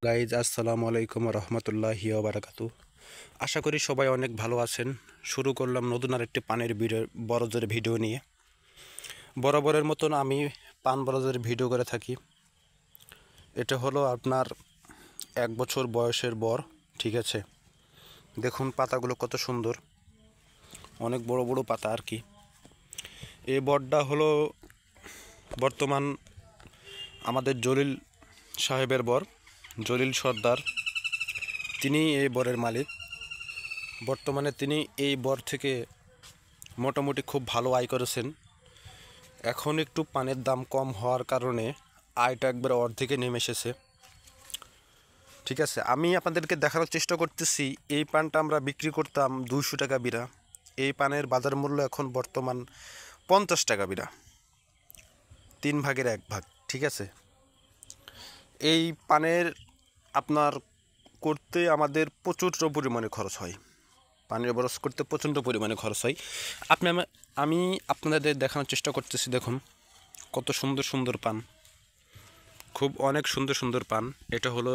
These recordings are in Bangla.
গাইজ আসসালামু আলাইকুম রহমতুল্লাহি ওয়া বারাকাতু। আশা করি সবাই অনেক ভালো আছেন। শুরু করলাম নতুন আরেকটি পানের ভিডিও বরজের ভিডিও নিয়ে। বরাবরের মতন আমি পান বরজের ভিডিও করে থাকি। এটা হলো আপনার 1 বছর বয়সের বর, ঠিক আছে। দেখুন পাতাগুলো কত সুন্দর, অনেক বড় বড় পাতা আর কি। এই বরটা হলো বর্তমান আমাদের জলিল সাহেবের বর, জলিল সর্দার। তিনি এই বরের মালিক। বর্তমানে তিনি এই বর থেকে মোটামুটি খুব ভালো আয় করেছেন। এখন একটু পানের দাম কম হওয়ার কারণে আয়টা একবারে অর্ধেকে নেমে এসেছে, ঠিক আছে। আমি আপনাদেরকে দেখানোর চেষ্টা করতেছি, এই পানটা আমরা বিক্রি করতাম 200 টাকা বিড়া। এই পানের বাজার মূল্য এখন বর্তমান 50 টাকা বিড়া, 3 ভাগের 1 ভাগ, ঠিক আছে। এই পানের আপনার করতে আমাদের প্রচুর পরিমাণে খরচ হয়। পানের বরজ করতে প্রচণ্ড পরিমাণে খরচ হয়। আমি আপনাদের দেখানোর চেষ্টা করতেছি। দেখুন কত সুন্দর সুন্দর পান, খুব অনেক সুন্দর সুন্দর পান। এটা হলো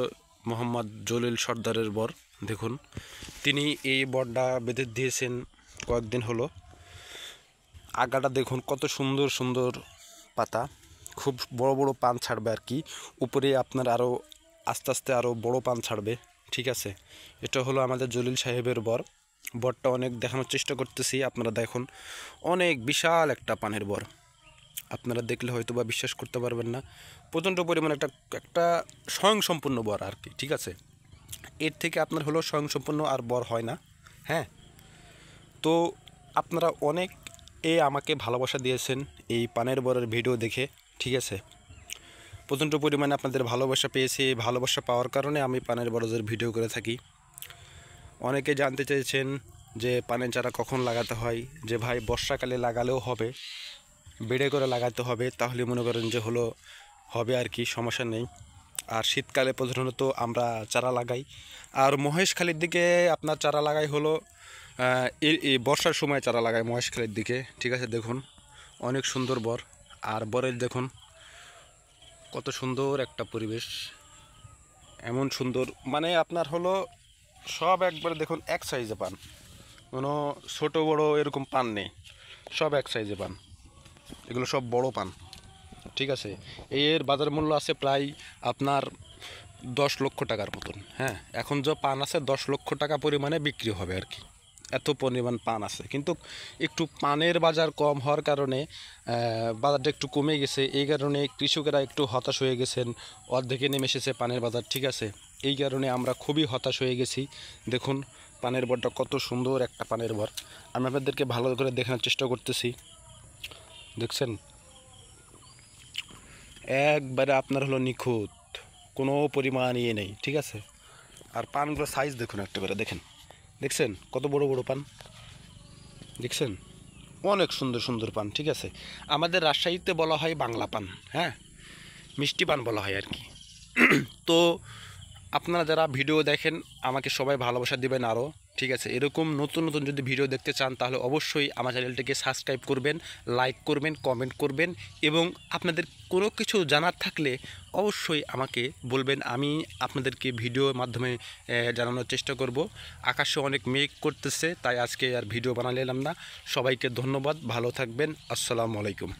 মোহাম্মদ জলিল সর্দারের বর। দেখুন তিনি এই বরটা বেঁধে দিয়েছেন কয়েকদিন হলো। আগাটা দেখুন কত সুন্দর সুন্দর পাতা, খুব বড় বড় পান ছাড়বে আর কি। উপরে আপনার আরও আস্তে আস্তে আরও বড় পান ছাড়বে, ঠিক আছে। এটা হলো আমাদের জলিল সাহেবের বর। বরটা অনেক দেখানোর চেষ্টা করতেছি, আপনারা দেখুন অনেক বিশাল একটা পানের বর। আপনারা দেখলে হয়তো বা বিশ্বাস করতে পারবেন না, প্রচণ্ড পরিমাণে একটা স্বয়ংসম্পূর্ণ বর আর কি, ঠিক আছে। এর থেকে আপনার হলো স্বয়ংসম্পূর্ণ আর বর হয় না, হ্যাঁ। তো আপনারা অনেক আমাকে ভালোবাসা দিয়েছেন এই পানের বরের ভিডিও দেখে, ঠিক আছে। প্রচণ্ড পরিমাণে আপনাদের ভালোবাসা পেয়েছি। এই ভালোবাসা পাওয়ার কারণে আমি পানের বরজের ভিডিও করে থাকি। অনেকে জানতে চেয়েছেন যে পানের চারা কখন লাগাতে হয়, যে ভাই বর্ষাকালে লাগালেও হবে, বেড়ে করে লাগাতে হবে, তাহলে মনে করেন যে হলো হবে আর কি, সমস্যা নেই। আর শীতকালে প্রধানত আমরা চারা লাগাই। আর মহেশখালীর দিকে আপনার চারা লাগাই হলো এই বর্ষার সময় চারা লাগাই মহেশখালীর দিকে, ঠিক আছে। দেখুন অনেক সুন্দর বর। আর বরের দেখুন কত সুন্দর একটা পরিবেশ, এমন সুন্দর মানে আপনার হলো সব একবারে দেখুন এক সাইজে পান, কোনো ছোটো বড়ো এরকম পান নেই, সব এক সাইজে পান। এগুলো সব বড় পান, ঠিক আছে। এর বাজার মূল্য আছে প্রায় আপনার 10 লক্ষ টাকার মতন, হ্যাঁ। এখন যে পান আছে 10 লক্ষ টাকা পরিমাণে বিক্রি হবে আর কি, এত পরিমাণ পান আছে। কিন্তু একটু পানের বাজার কম হওয়ার কারণে বাজারটা একটু কমে গেছে। এই কারণে কৃষকেরা একটু হতাশ হয়ে গেছেন, অর্ধেকে নেমে এসেছে পানের বাজার, ঠিক আছে। এই কারণে আমরা খুবই হতাশ হয়ে গেছি। দেখুন পানের বরটা কত সুন্দর একটা পানের বর। আমি আপনাদেরকে ভালো করে দেখানোর চেষ্টা করতেছি। দেখছেন একবারে আপনার হলো নিখুঁত, কোনো পরিমাণ ইয়ে নেই, ঠিক আছে। আর পানগুলোর সাইজ দেখুন একটা করে, দেখেন, দেখছেন কত বড় বড় পান, দেখছেন অনেক সুন্দর সুন্দর পান, ঠিক আছে। আমাদের রাজশাহীতে বলা হয় বাংলা পান, হ্যাঁ, মিষ্টি পান বলা হয় আর কি। তো আপনারা যারা ভিডিও দেখেন আমাকে সবাই ভালোবাসা দিবেন আরও, ঠিক আছে। এরকম নতুন নতুন যদি ভিডিও দেখতে চান তাহলে অবশ্যই আমার চ্যানেলটিকে সাবস্ক্রাইব করবেন, লাইক করবেন, কমেন্ট করবেন। এবং আপনাদের কোনো কিছু জানার থাকলে অবশ্যই আমাকে বলবেন, আমি আপনাদেরকে ভিডিওর মাধ্যমে জানানোর চেষ্টা করব। আকাশে অনেক মেঘ করতেছে, তাই আজকে আর ভিডিও বানালাম না। সবাইকে ধন্যবাদ, ভালো থাকবেন, আসসালামু আলাইকুম।